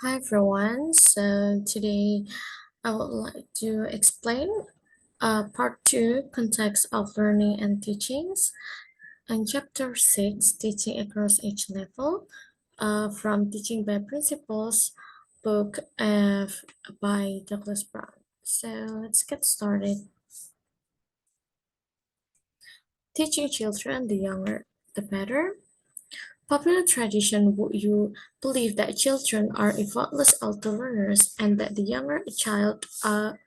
Hi everyone. So today I would like to explain part 2 context of learning and teachings and chapter 6 teaching across age level from Teaching by Principles book by Douglas Brown. So let's get started. Teaching children, the younger the better. Popular tradition would you believe that children are effortless auto-learners and that the younger a child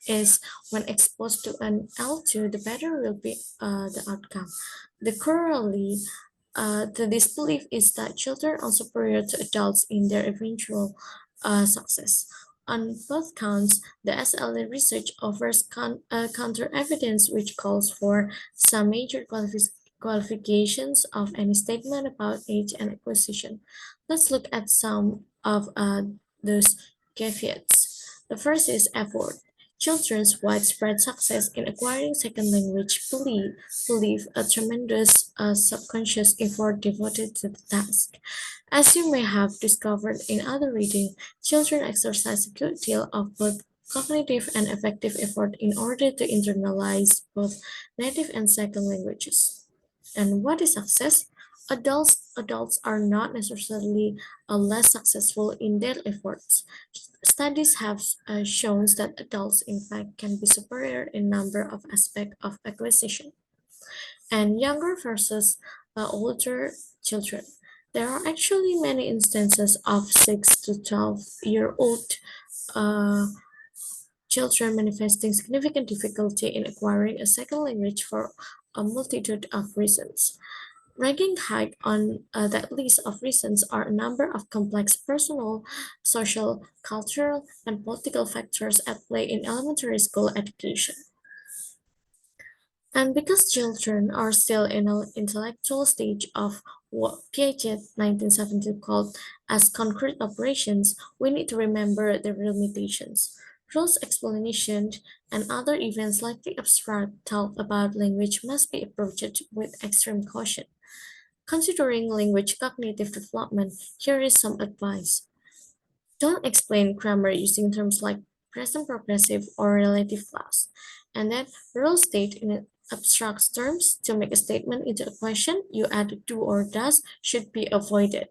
is when exposed to an L2, the better will be the outcome. The corollary to this belief is that children are superior to adults in their eventual success. On both counts, the SLA research offers counter evidence which calls for some major qualifications of any statement about age and acquisition. Let's look at some of those caveats. The first is effort. Children's widespread success in acquiring second language believe a tremendous subconscious effort devoted to the task. As you may have discovered in other reading, children exercise a good deal of both cognitive and affective effort in order to internalize both native and second languages. And what is success? Adults are not necessarily less successful in their efforts. Studies have shown that adults, in fact, can be superior in number of aspects of acquisition. And younger versus older children. There are actually many instances of 6 to 12-year-old uh, children manifesting significant difficulty in acquiring a second language for a multitude of reasons. Ranking high on that list of reasons are a number of complex personal, social, cultural, and political factors at play in elementary school education. And because children are still in an intellectual stage of what Piaget 1970 called as concrete operations, we need to remember their limitations. Rules explanation and other events like the abstract talk about language must be approached with extreme caution. Considering language cognitive development, here is some advice. Don't explain grammar using terms like present progressive or relative clause. And then rule state in abstract terms. To make a statement into a question, you add do or does should be avoided.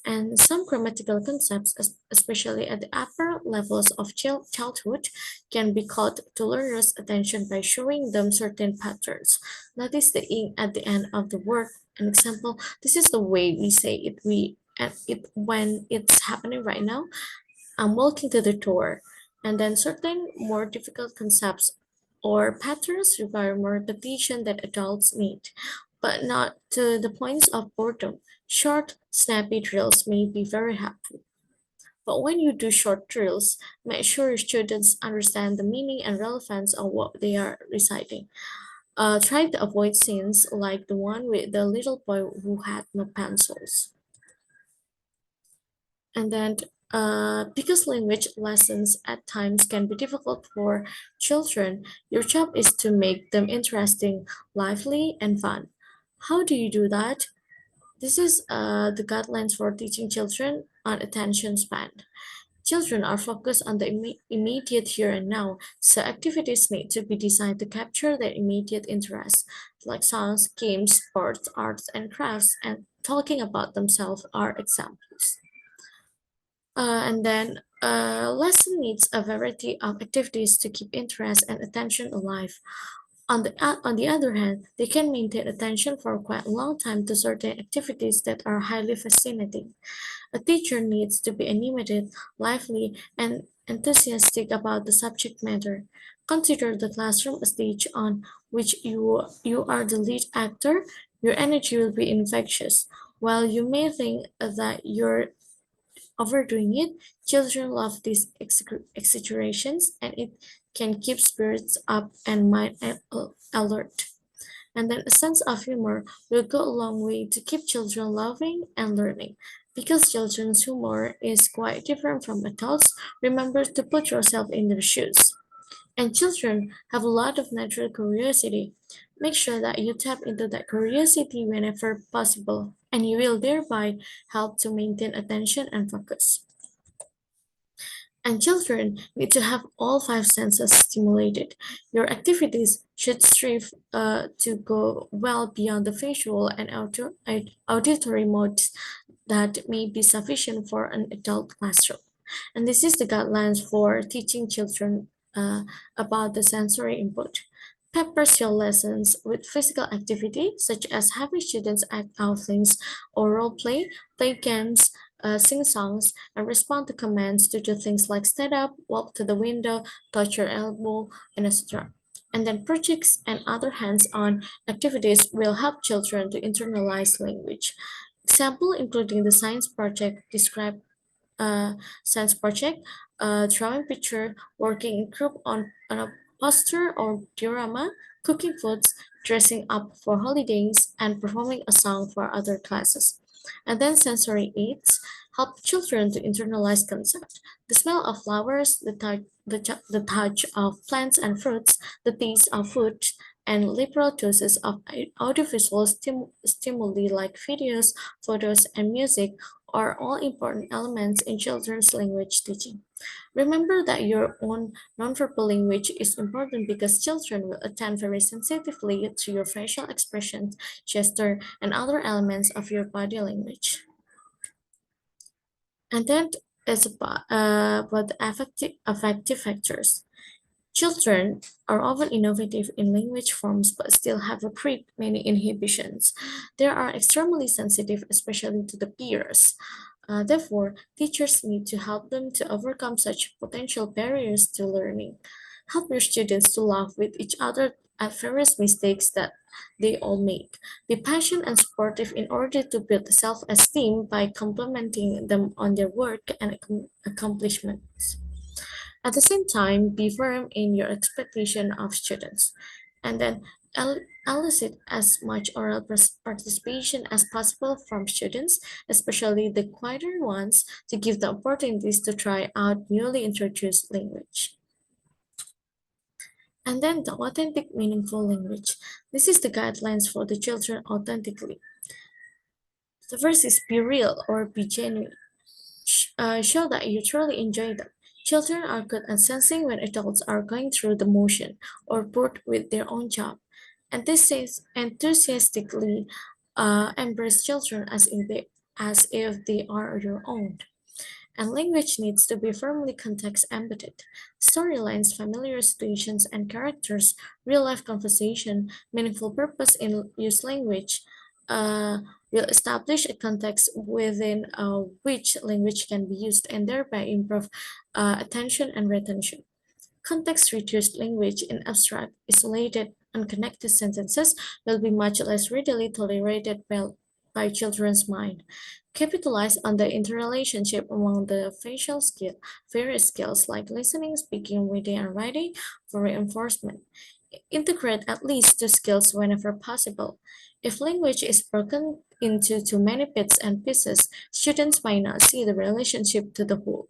And some grammatical concepts, especially at the upper levels of childhood, can be called to learners' attention by showing them certain patterns. Notice the ing at the end of the word. An example, this is the way we say it. We and it when it's happening right now. I'm walking to the door, and then certain more difficult concepts or patterns require more repetition than adults need, but not to the points of boredom. Short, snappy drills may be very helpful. But when you do short drills, make sure your students understand the meaning and relevance of what they are reciting. Try to avoid scenes like the one with the little boy who had no pencils. And then because language lessons at times can be difficult for children, your job is to make them interesting, lively, and fun. How do you do that? This is the guidelines for teaching children on attention span. Children are focused on the immediate here and now, so activities need to be designed to capture their immediate interests, like songs, games, sports, arts, and crafts, and talking about themselves are examples. And then lesson needs a variety of activities to keep interest and attention alive. On the other hand, they can maintain attention for quite a long time to certain activities that are highly fascinating. A teacher needs to be animated, lively, and enthusiastic about the subject matter. Consider the classroom a stage on which you are the lead actor. Your energy will be infectious. While you may think that you're overdoing it, children love these exaggerations and it can keep spirits up and mind alert. And then a sense of humor will go a long way to keep children loving and learning. Because children's humor is quite different from adults, remember to put yourself in their shoes. And children have a lot of natural curiosity. Make sure that you tap into that curiosity whenever possible, and you will thereby help to maintain attention and focus. And children need to have all five senses stimulated. Your activities should strive to go well beyond the visual and auditory modes that may be sufficient for an adult classroom. And this is the guidelines for teaching children about the sensory input. Peppers your lessons with physical activity, such as having students act out things or role play games, sing songs, and respond to commands to do things like stand up, walk to the window, touch your elbow, and etc. And then projects and other hands-on activities will help children to internalize language. Example including the uh, science project, drawing picture, working in group on a poster or diorama, cooking foods, dressing up for holidays, and performing a song for other classes. And then sensory aids help children to internalize concept. The smell of flowers, the touch of plants and fruits, the taste of food, and liberal doses of audiovisual stimuli like videos, photos, and music are all important elements in children's language teaching. Remember that your own nonverbal language is important because children will attend very sensitively to your facial expressions, gesture, and other elements of your body language. And then is about the affective factors. Children are often innovative in language forms but still have a great many inhibitions. They are extremely sensitive, especially to the peers. Therefore, teachers need to help them to overcome such potential barriers to learning. Help your students to laugh with each other at various mistakes that they all make. Be passionate and supportive in order to build self-esteem by complimenting them on their work and accomplishments. At the same time, be firm in your expectation of students, and then elicit as much oral participation as possible from students, especially the quieter ones, to give them opportunities to try out newly introduced language. And then the authentic, meaningful language. This is the guidelines for the children authentically. The first is be real or be genuine. Show that you truly enjoy them. Children are good at sensing when adults are going through the motion or bored with their own job. And this is enthusiastically embrace children as if they are your own. And language needs to be firmly context embedded. Storylines, familiar situations and characters, real life conversation, meaningful purpose in use language uh, will establish a context within which language can be used and thereby improve attention and retention. Context-reduced language in abstract, isolated, unconnected sentences will be much less readily tolerated by children's mind. Capitalize on the interrelationship among the various skills like listening, speaking, reading, and writing for reinforcement. Integrate at least two skills whenever possible. If language is broken into too many bits and pieces, students might not see the relationship to the whole.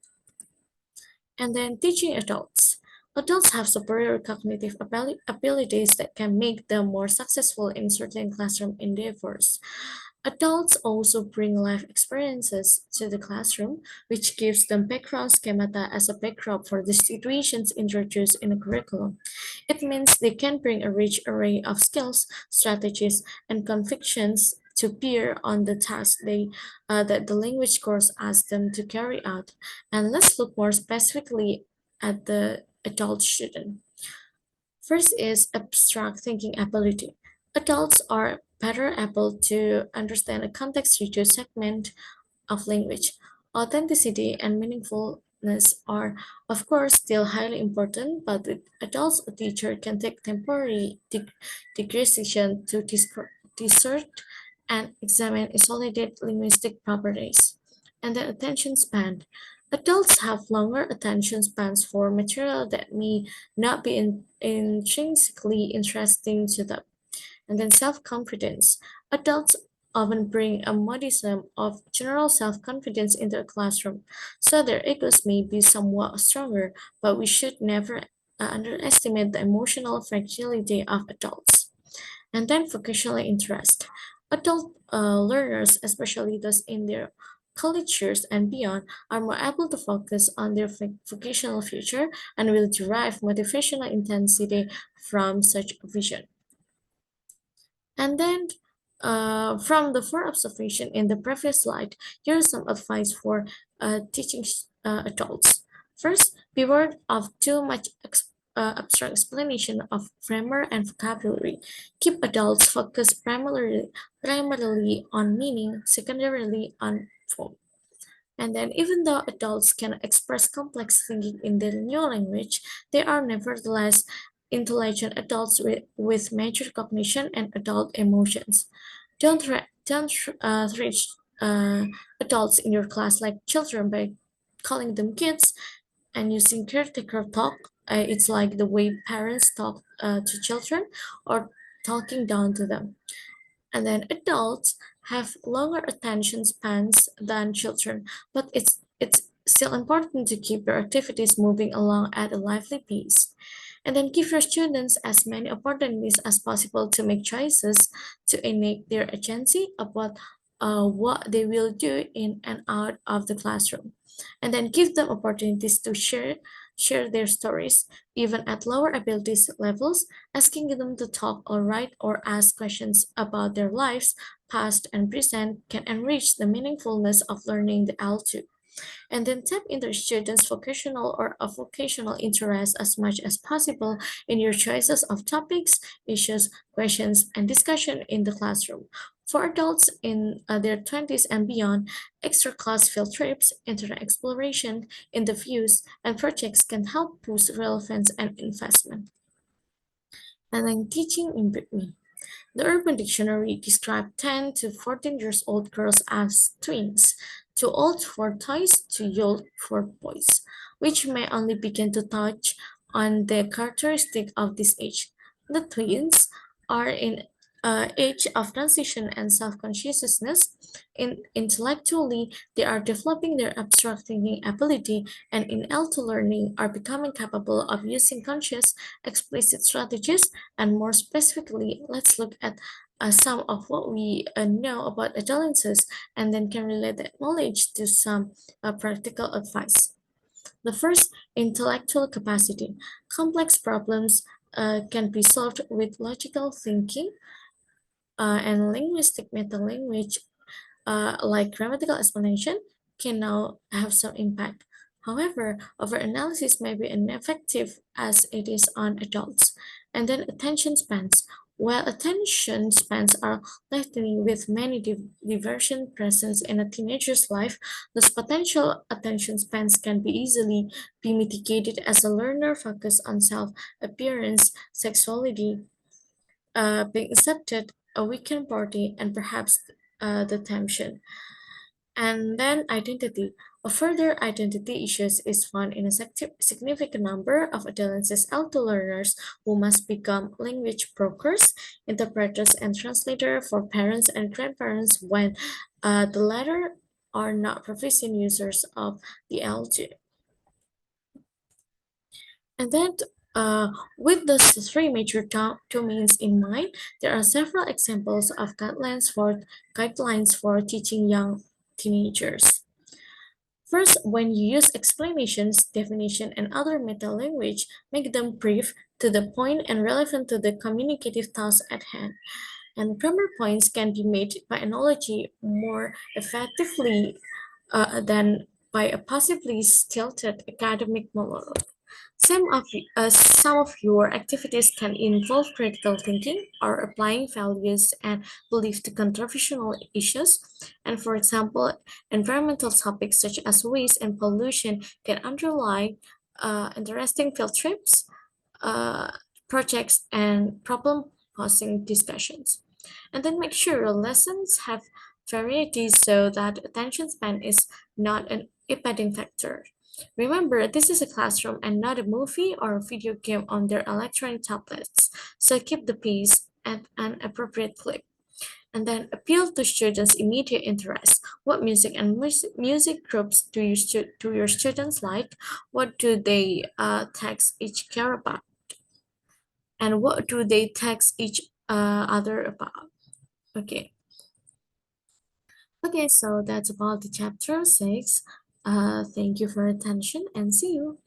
And then teaching adults. Adults have superior cognitive abilities that can make them more successful in certain classroom endeavors. Adults also bring life experiences to the classroom, which gives them background schemata as a backdrop for the situations introduced in the curriculum. It means they can bring a rich array of skills, strategies, and convictions to bear on the task that the language course asks them to carry out. And let's look more specifically at the adult student. First is abstract thinking ability. Adults are better able to understand a context-reduced segment of language. Authenticity and meaningfulness are, of course, still highly important, but with adults, a teacher can take temporary digression to discern and examine isolated linguistic properties. And the attention span. Adults have longer attention spans for material that may not be intrinsically interesting to them. And then self-confidence. Adults often bring a modicum of general self-confidence into a classroom, so their egos may be somewhat stronger, but we should never underestimate the emotional fragility of adults. And then vocational interest. Adult learners, especially those in their colleges, and beyond are more able to focus on their vocational future and will derive motivational intensity from such vision. And then, from the four observation in the previous slide, here is some advice for teaching adults. First, beware of too much abstract explanation of grammar and vocabulary. Keep adults focused primarily on meaning, secondarily on form. And then, even though adults can express complex thinking in their new language, they are nevertheless intelligent adults with mature cognition and adult emotions. Don't treat adults in your class like children by calling them kids and using caretaker talk. It's like the way parents talk to children or talking down to them. And then adults have longer attention spans than children, but it's still important to keep your activities moving along at a lively pace. And then give your students as many opportunities as possible to make choices to innate their agency about what they will do in and out of the classroom. And then give them opportunities to share their stories, even at lower abilities levels, asking them to talk or write or ask questions about their lives, past and present, can enrich the meaningfulness of learning the L2. And then tap into students' vocational or avocational interests as much as possible in your choices of topics, issues, questions, and discussion in the classroom. For adults in their 20s and beyond, extra class field trips, internet exploration, interviews, and projects can help boost relevance and investment. And then teaching in between. The Urban Dictionary described 10 to 14 years old girls as twins, too old for toys, too young for boys, which may only begin to touch on the characteristic of this age. The twins are in age of transition and self-consciousness. Intellectually, they are developing their abstract thinking ability, and in L2 learning are becoming capable of using conscious, explicit strategies. And more specifically, let's look at some of what we know about adolescents and then can relate that knowledge to some practical advice. The first, intellectual capacity. Complex problems can be solved with logical thinking and linguistic metalanguage like grammatical explanation, can now have some impact. However, overanalysis may be ineffective as it is on adults. And then attention spans. While attention spans are lengthening with many diversion present in a teenager's life, those potential attention spans can be easily be mitigated as a learner focuses on self, appearance, sexuality, being accepted, a weekend party, and perhaps the tension. And then identity. A further identity issues is found in a significant number of adolescent L2 learners who must become language brokers, interpreters, and translators for parents and grandparents when the latter are not proficient users of the L2. And then, uh, with those three major domains in mind, there are several examples of guidelines for teaching young teenagers. First, when you use explanations, definition, and other meta language, make them brief, to the point, and relevant to the communicative task at hand. And grammar points can be made by analogy more effectively than by a passively stilted academic monologue. Some of your activities can involve critical thinking or applying values and beliefs to controversial issues. And for example, environmental topics such as waste and pollution can underlie interesting field trips, uh, projects, and problem posing discussions. And then make sure your lessons have variety so that attention span is not an impeding factor. Remember, this is a classroom and not a movie or a video game on their electronic tablets, so keep the pace at an appropriate clip. And then appeal to students' immediate interests. What music and music groups do your students like? What do they text each care about? And what do they text each other about? Okay. Okay, so that's about the chapter 6. Thank you for your attention and see you.